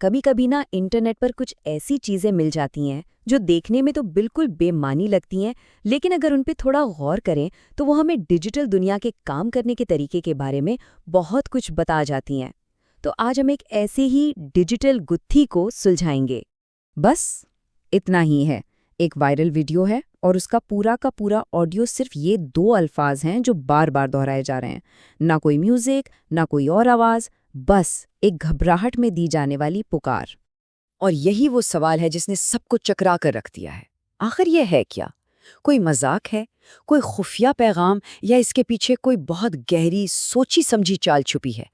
کبھی کبھی نا انٹرنیٹ پر کچھ ایسی چیزیں مل جاتی ہیں جو دیکھنے میں تو بالکل بے معنی لگتی ہیں، لیکن اگر ان پہ تھوڑا غور کریں تو وہ ہمیں ڈیجیٹل دنیا کے کام کرنے کے طریقے کے بارے میں بہت کچھ بتا جاتی ہیں۔ تو آج ہم ایک ایسے ہی ڈیجیٹل گتھی کو سلجھائیں گے۔ بس اتنا ہی ہے، ایک وائرل ویڈیو ہے اور اس کا پورا آڈیو صرف یہ 2 الفاظ ہیں جو بار بار دہرائے جا رہے ہیں، نہ کوئی میوزک، نہ کوئی اور آواز، بس ایک گھبراہٹ میں دی جانے والی پکار۔ اور یہی وہ سوال ہے جس نے سب کو چکرا کر رکھ دیا ہے۔ آخر یہ ہے کیا؟ کوئی مذاق ہے؟ کوئی خفیہ پیغام؟ یا اس کے پیچھے کوئی بہت گہری سوچی سمجھی چال چھپی ہے؟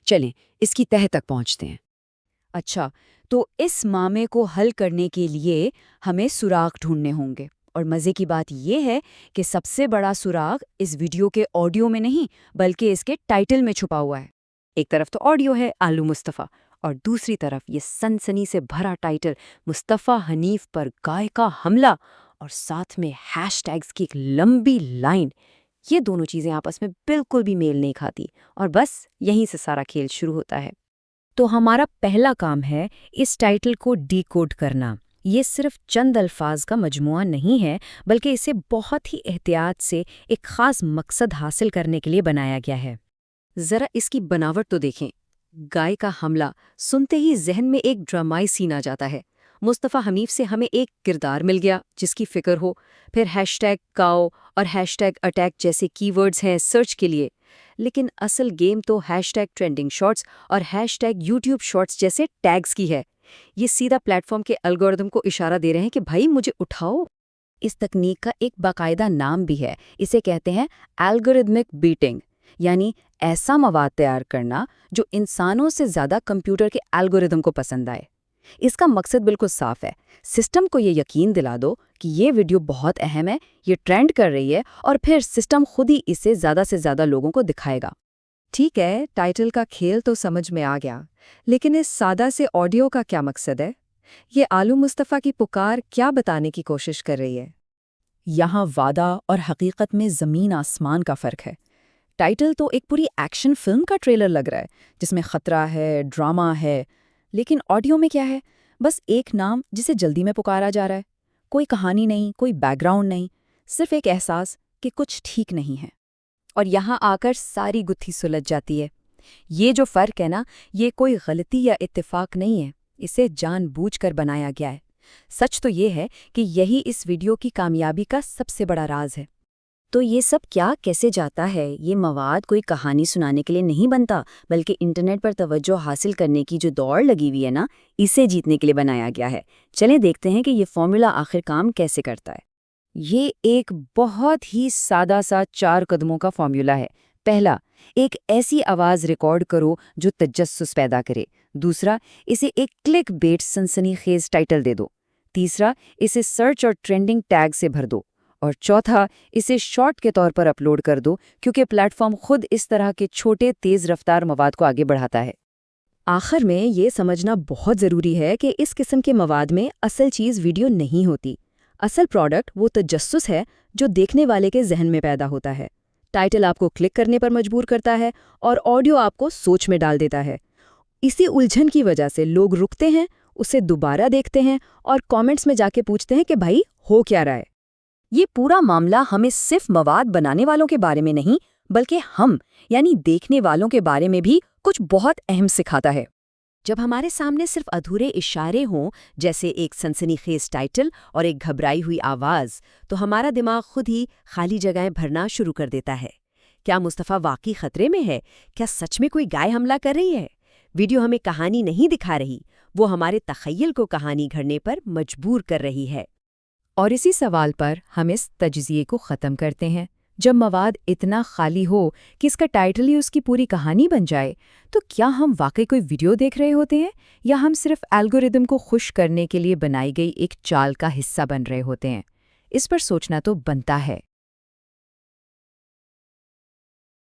چلیں اس کی تہہ تک پہنچتے ہیں۔ اچھا، تو اس معاملے کو حل کرنے کے لیے ہمیں سراغ ڈھونڈنے ہوں گے، اور مزے کی بات یہ ہے کہ سب سے بڑا سراغ اس ویڈیو کے آڈیو میں نہیں بلکہ اس کے ٹائٹل میں چھپا ہوا ہے۔ ایک طرف تو آڈیو ہے آلو مصطفیٰ، اور دوسری طرف یہ سنسنی سے بھرا ٹائٹل مصطفیٰ حنیف پر گائے کا حملہ، اور ساتھ میں ہیش ٹیگز کی ایک لمبی لائن۔ یہ دونوں چیزیں آپس میں بالکل بھی میل نہیں کھاتی، اور بس یہیں سے سارا کھیل شروع ہوتا ہے۔ تو ہمارا پہلا کام ہے اس ٹائٹل کو ڈی کوڈ کرنا۔ یہ صرف چند الفاظ کا مجموعہ نہیں ہے، بلکہ اسے بہت ہی احتیاط سے ایک خاص مقصد حاصل کرنے کے لیے بنایا گیا ہے۔ ذرا اس کی بناوٹ تو دیکھیں۔ گائے کا حملہ سنتے ہی ذہن میں ایک ڈرامائی سین آ جاتا ہے۔ مصطفیٰ حنیف سے ہمیں ایک کردار مل گیا جس کی فکر ہو، پھر ہیش ٹیگ کاؤ اور ہیش ٹیگ اٹیک جیسے کی ورڈز ہیں سرچ کے لیے، لیکن اصل گیم تو ہیش ٹیگ ٹرینڈنگ شارٹس اور ہیش ٹیگ یوٹیوب شارٹس جیسے ٹیگز کی ہے۔ یہ سیدھا پلیٹ فارم کے الگورتھم کو اشارہ دے رہے ہیں کہ بھائی مجھے اٹھاؤ۔ اس تکنیک کا ایک باقاعدہ نام بھی ہے، اسے کہتے ہیں الگورتھمک بیٹنگ، یعنی ایسا مواد تیار کرنا جو انسانوں سے زیادہ کمپیوٹر کے الگورتھم کو پسند آئے۔ اس کا مقصد بالکل صاف ہے، سسٹم کو یہ یقین دلا دو کہ یہ ویڈیو بہت اہم ہے، یہ ٹرینڈ کر رہی ہے، اور پھر سسٹم خود ہی اسے زیادہ سے زیادہ لوگوں کو دکھائے گا۔ ٹھیک ہے، ٹائٹل کا کھیل تو سمجھ میں آ گیا، لیکن اس سادہ سے آڈیو کا کیا مقصد ہے؟ یہ آلو مصطفیٰ کی پکار کیا بتانے کی کوشش کر رہی ہے؟ یہاں وعدہ اور حقیقت میں زمین آسمان کا فرق ہے۔ ٹائٹل تو ایک پوری ایکشن فلم کا ٹریلر لگ رہا ہے جس میں خطرہ ہے، ڈرامہ ہے، لیکن آڈیو میں کیا ہے؟ بس ایک نام جسے جلدی میں پکارا جا رہا ہے۔ کوئی کہانی نہیں، کوئی بیک گراؤنڈ نہیں، صرف ایک احساس کہ کچھ ٹھیک نہیں ہے۔ اور یہاں آ کر ساری گتھی سلجھ جاتی ہے۔ یہ جو فرق ہے نا، یہ کوئی غلطی یا اتفاق نہیں ہے، اسے جان بوجھ کر بنایا گیا ہے۔ سچ تو یہ ہے کہ یہی اس ویڈیو کی کامیابی کا سب سے بڑا راز ہے۔ تو یہ سب کیا کیسے جاتا ہے؟ یہ مواد کوئی کہانی سنانے کے لیے نہیں بنتا، بلکہ انٹرنیٹ پر توجہ حاصل کرنے کی جو دوڑ لگی ہوئی ہے نا، اسے جیتنے کے لیے بنایا گیا ہے۔ چلیں دیکھتے ہیں کہ یہ فارمولا آخر کام کیسے کرتا ہے۔ یہ ایک بہت ہی سادہ سا 4 قدموں کا فارمولا ہے۔ پہلا، ایک ایسی آواز ریکارڈ کرو جو تجسس پیدا کرے۔ دوسرا، اسے ایک کلک بیٹ سنسنی خیز ٹائٹل دے دو۔ تیسرا، اسے سرچ اور ٹرینڈنگ ٹیگ سے بھر دو۔ اور چوتھا، اسے شارٹ کے طور پر اپلوڈ کر دو، کیونکہ پلیٹ فارم خود اس طرح کے چھوٹے تیز رفتار مواد کو آگے بڑھاتا ہے۔ آخر میں یہ سمجھنا بہت ضروری ہے کہ اس قسم کے مواد میں اصل چیز ویڈیو نہیں ہوتی۔ اصل پروڈکٹ وہ تجسس ہے جو دیکھنے والے کے ذہن میں پیدا ہوتا ہے۔ ٹائٹل آپ کو کلک کرنے پر مجبور کرتا ہے اور آڈیو آپ کو سوچ میں ڈال دیتا ہے۔ اسی الجھن کی وجہ سے لوگ رکتے ہیں، اسے دوبارہ دیکھتے ہیں اور کامنٹس میں جا کے پوچھتے ہیں کہ بھائی ہو کیا رہا ہے۔ یہ پورا معاملہ ہمیں صرف مواد بنانے والوں کے بارے میں نہیں، بلکہ ہم یعنی دیکھنے والوں کے بارے میں بھی کچھ بہت اہم سکھاتا ہے۔ جب ہمارے سامنے صرف ادھورے اشارے ہوں، جیسے ایک سنسنی خیز ٹائٹل اور ایک گھبرائی ہوئی آواز، تو ہمارا دماغ خود ہی خالی جگہیں بھرنا شروع کر دیتا ہے۔ کیا مصطفیٰ واقعی خطرے میں ہے؟ کیا سچ میں کوئی گائے حملہ کر رہی ہے؟ ویڈیو ہمیں کہانی نہیں دکھا رہی، وہ ہمارے تخیل کو کہانی گھڑنے پر مجبور کر رہی ہے۔ اور اسی سوال پر ہم اس تجزیے کو ختم کرتے ہیں۔ جب مواد اتنا خالی ہو کہ اس کا ٹائٹل ہی اس کی پوری کہانی بن جائے، تو کیا ہم واقعی کوئی ویڈیو دیکھ رہے ہوتے ہیں، یا ہم صرف الگورتھم کو خوش کرنے کے لیے بنائی گئی ایک چال کا حصہ بن رہے ہوتے ہیں؟ اس پر سوچنا تو بنتا ہے۔